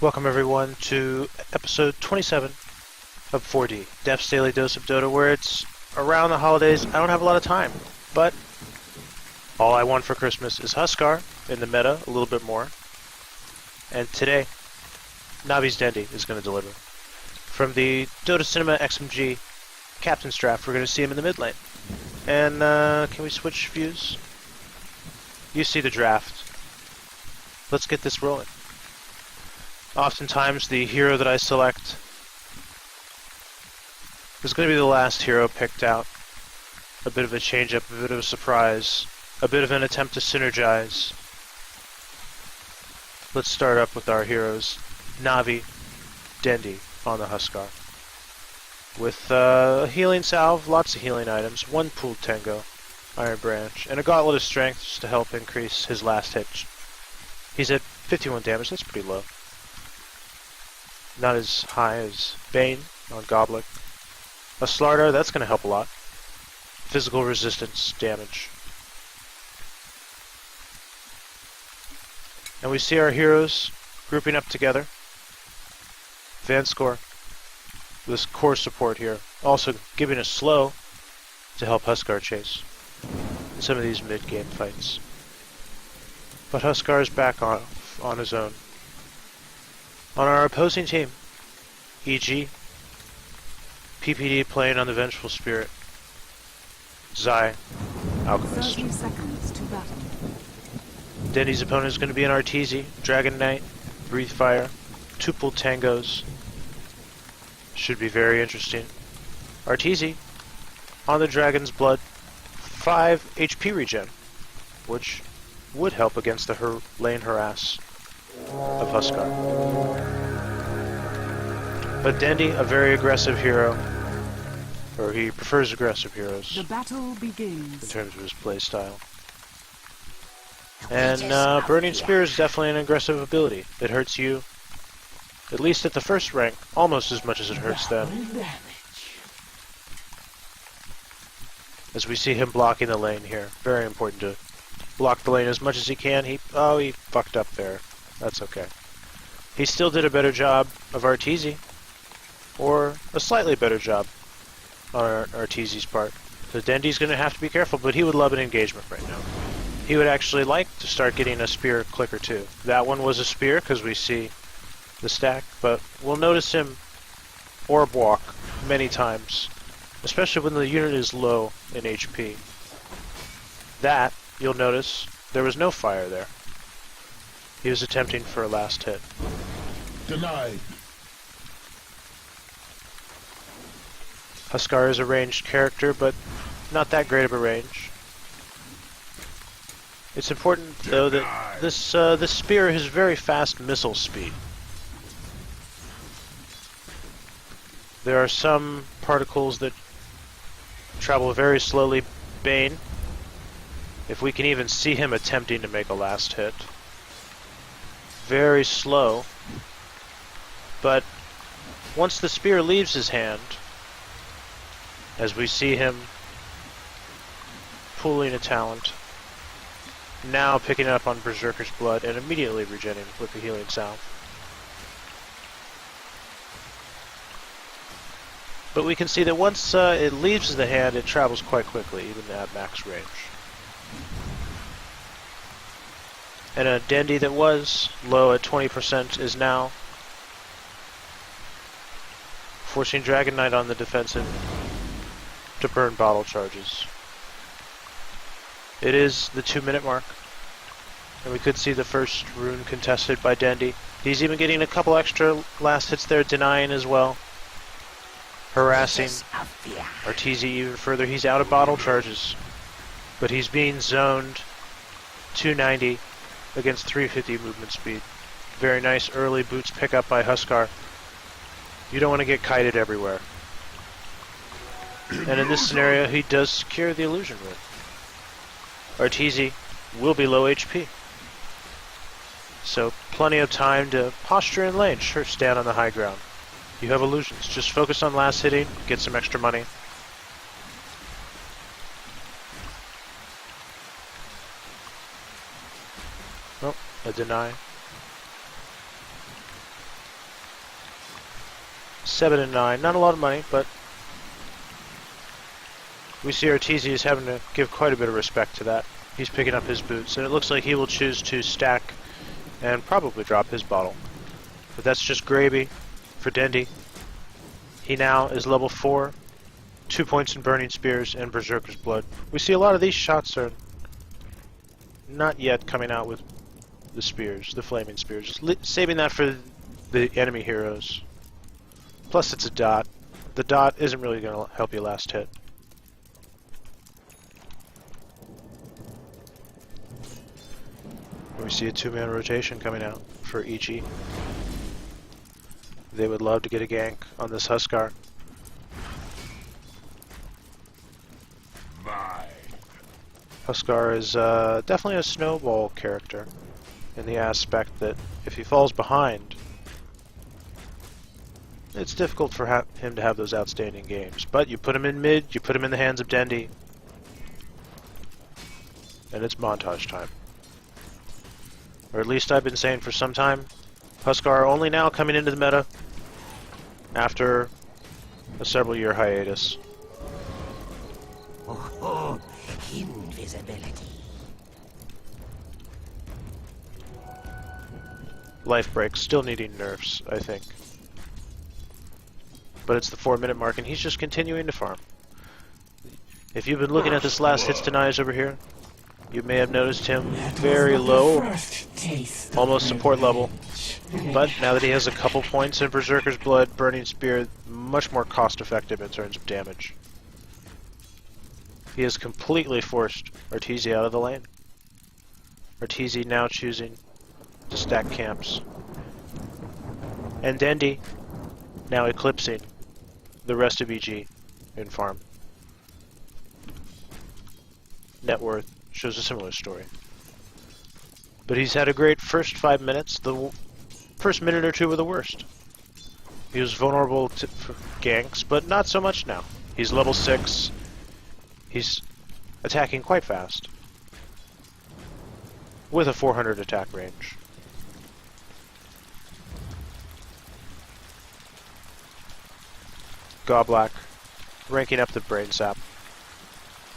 Welcome everyone to episode 27 of 4D, Def's Daily Dose of Dota, where it's around the holidays. I don't have a lot of time, but all I want for Christmas is Huskar in the meta a little bit more. And today, Navi's Dendi is going to deliver. From the Dota Cinema XMG Captain's Draft, we're going to see him in the mid lane. And can we switch views? You see the draft. Let's get this rolling. Oftentimes the hero that I select is going to be the last hero picked out. A bit of a change-up, a bit of a surprise, a bit of an attempt to synergize. Let's start up with our heroes, Navi, Dendi on the Huskar. With a healing salve, lots of healing items, one pooled Tango, Iron Branch, and a Gauntlet of Strength just to help increase his last hit. He's at 51 damage, that's pretty low. Not as high as Bane on Goblet. A Slardar, that's going to help a lot. Physical resistance damage. And we see our heroes grouping up together. Vanscore, this core support here, also giving a slow to help Huskar chase in some of these mid-game fights. But Huskar is back on his own. On our opposing team, e.g., pt1 playing on the Vengeful Spirit, Zai, Alchemist. 30 seconds to battle. Dendi's opponent is going to be an Arteezy, Dragon Knight, Breathe Fire, two pooled Tangos. Should be very interesting. Arteezy, on the Dragon's Blood, 5 HP regen, which would help against the lane harass of Huskar. But Dendi, a very aggressive hero, or he prefers aggressive heroes The battle begins. in terms of his playstyle. And Burning Spear is definitely an aggressive ability. It hurts you, at least at the first rank, almost as much as it hurts them. As we see him blocking the lane here. Very important to block the lane as much as he can. He fucked up there. That's okay. He still did a better job of Arteezy, or a slightly better job on Arteezy's part. So Dendi's going to have to be careful, but he would love an engagement right now. He would actually like to start getting a spear click or two. That one was a spear because we see the stack, but we'll notice him orb walk many times, especially when the unit is low in HP. That, you'll notice, there was no fire there. He was attempting for a last hit. Denied. Huskar is a ranged character, but not that great of a range. It's important, though, that this spear has very fast missile speed. There are some particles that travel very slowly. Bane, if we can even see him attempting to make a last hit. Very slow, but once the spear leaves his hand, as we see him pulling a talent, now picking up on Berserker's Blood and immediately regenerating with the healing salve. But we can see that once it leaves the hand, it travels quite quickly, even at max range. And a Dendi that was low at 20% is now forcing Dragon Knight on the defensive to burn bottle charges. It is the 2-minute mark, and we could see the first rune contested by Dendi. He's even getting a couple extra last hits there, denying as well. Harassing Arteezy even further. He's out of bottle charges, but he's being zoned 290 against 350 movement speed. Very nice early boots pickup by Huskar. You don't want to get kited everywhere. And in this scenario, he does secure the illusion rune. Arteezy will be low HP. So plenty of time to posture in lane. Sure, stand on the high ground. You have illusions. Just focus on last hitting, get some extra money. Oh, a deny. 7 and 9. Not a lot of money, but we see Arteezy is having to give quite a bit of respect to that. He's picking up his boots, and it looks like he will choose to stack and probably drop his bottle. But that's just gravy for Dendi. He now is level 4, 2 points in Burning Spears and Berserker's Blood. We see a lot of these shots are not yet coming out with the spears, the flaming spears. Saving that for the enemy heroes. Plus it's a dot. The dot isn't really going to help you last hit. We see a 2-man rotation coming out for EG. They would love to get a gank on this Huskar. Huskar is definitely a snowball character in the aspect that if he falls behind, it's difficult for him to have those outstanding games. But you put him in mid, you put him in the hands of Dendi, and it's montage time. Or at least I've been saying for some time. Huskar only now coming into the meta after a several-year hiatus. Oh, invisibility. Life break, still needing nerfs, I think. But it's the 4-minute mark, and he's just continuing to farm. If you've been looking at this last hits denies over here, you may have noticed him very low, almost support level. But now that he has a couple points in Berserker's Blood, Burning Spear, much more cost-effective in terms of damage. He has completely forced Arteezy out of the lane. Arteezy now choosing to stack camps. And Dendi now eclipsing the rest of EG in farm. Net worth shows a similar story. But he's had a great first 5 minutes. The first minute or two were the worst. He was vulnerable for ganks, but not so much now. He's level 6. He's attacking quite fast. With a 400 attack range. Goblak ranking up the Brain Sap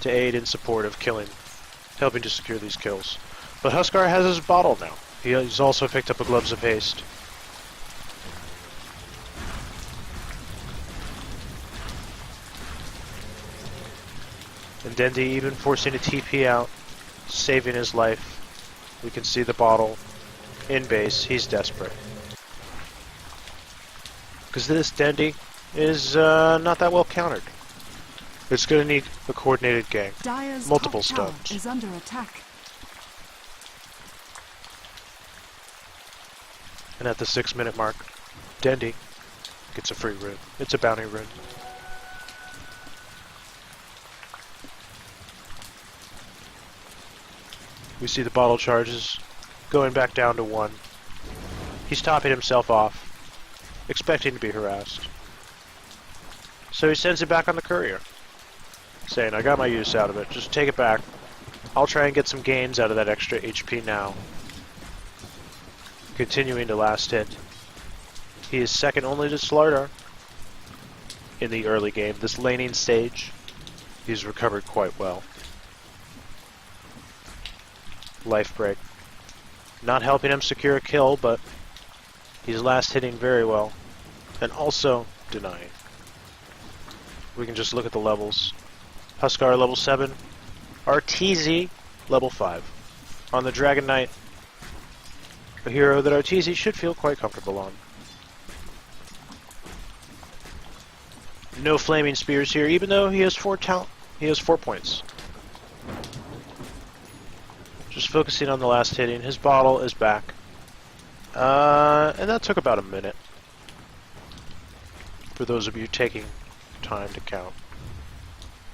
to aid in support of killing, helping to secure these kills. But Huskar has his bottle now. He's also picked up a Gloves of Haste. And Dendi even forcing a TP out, saving his life. We can see the bottle in base. He's desperate. Because this Dendi is not that well countered. It's going to need a coordinated gank. Dire's Multiple top tower stuns. is under attack. And at the 6-minute mark, Dendi gets a free rune. It's a bounty rune. We see the bottle charges going back down to 1. He's topping himself off, expecting to be harassed. So he sends it back on the courier, saying, I got my use out of it, just take it back. I'll try and get some gains out of that extra HP now. Continuing to last hit. He is second only to Slardar in the early game. This laning stage, he's recovered quite well. Life break. Not helping him secure a kill, but he's last hitting very well. And also denying. We can just look at the levels. Huskar level 7. Arteezy level 5. On the Dragon Knight, a hero that Arteezy should feel quite comfortable on. No flaming spears here, even though he has 4 points. Just focusing on the last hitting. His bottle is back. And that took about a minute. For those of you taking time to count.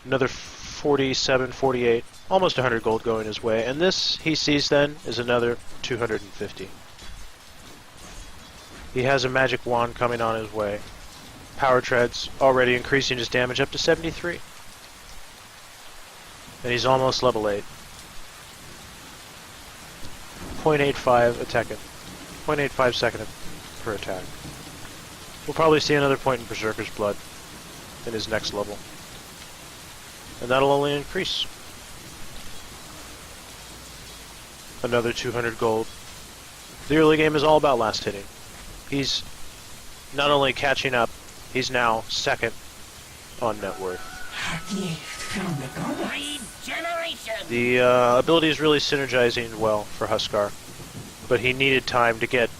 Another 47, 48, almost 100 gold going his way. And this, he sees then, is another 250. He has a magic wand coming on his way. Power treads already increasing his damage up to 73. And he's almost level 8. 0.85 attack, 0.85 second per attack. We'll probably see another point in Berserker's Blood in his next level. And that'll only increase. Another 200 gold. The early game is all about last hitting. He's not only catching up, he's now second on net worth. The ability is really synergizing well for Huskar, but he needed time to get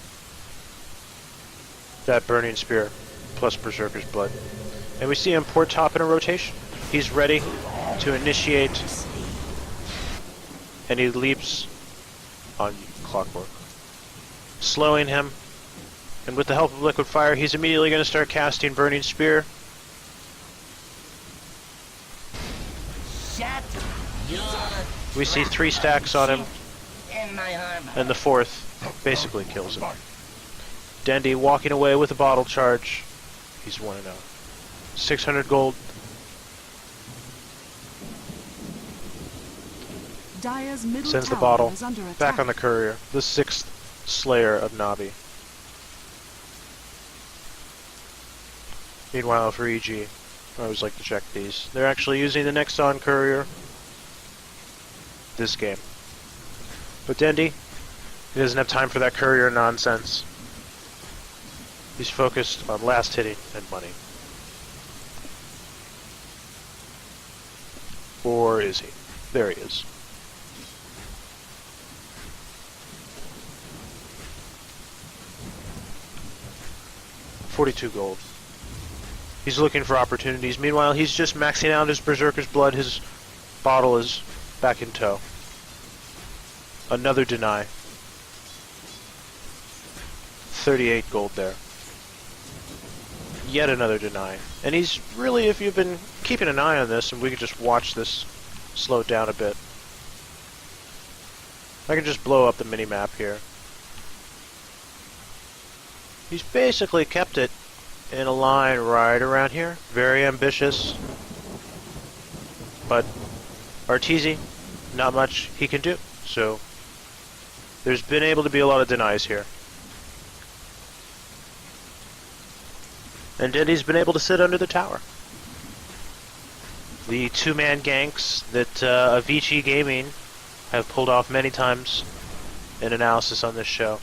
that Burning Spear plus Berserker's Blood. And we see him port top in a rotation. He's ready to initiate, and he leaps on Clockwork, slowing him. And with the help of Liquid Fire, he's immediately going to start casting Burning Spear. We see 3 stacks on him, and the 4th basically kills him. Dendi walking away with a bottle charge. He's 1-0. 600 gold. Dire's middle Sends the tower bottle is under back attack. on the courier. The 6th Slayer of Navi. Meanwhile, for EG, I always like to check these. They're actually using the Nexon courier this game. But Dendi, he doesn't have time for that courier nonsense. He's focused on last hitting and money. Or is he? There he is. $42 gold. He's looking for opportunities. Meanwhile, he's just maxing out his Berserker's Blood. His bottle is back in tow. Another deny. 38 gold there. Yet another deny. And he's really, if you've been keeping an eye on this, and we could just watch this slow down a bit. I can just blow up the mini-map here. He's basically kept it in a line right around here. Very ambitious. But Arteezy, not much he can do. So there's been able to be a lot of denies here. And Dendi's been able to sit under the tower. The 2-man ganks that Avicii Gaming have pulled off many times in analysis on this show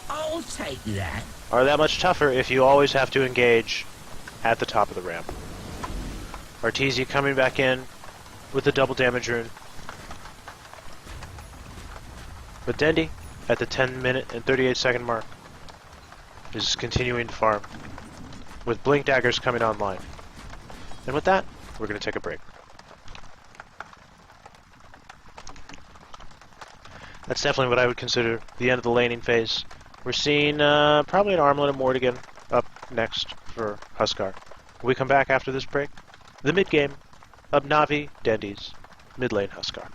I'll take that. are that much tougher if you always have to engage at the top of the ramp. Arteezy coming back in with the double damage rune. But Dendi, at the 10-minute and 38-second mark, is continuing to farm, with Blink Daggers coming online. And with that, we're going to take a break. That's definitely what I would consider the end of the laning phase. We're seeing probably an Armlet of Mortigan up next for Huskar. When we come back after this break, the mid-game of Navi Dendi's mid lane Huskar.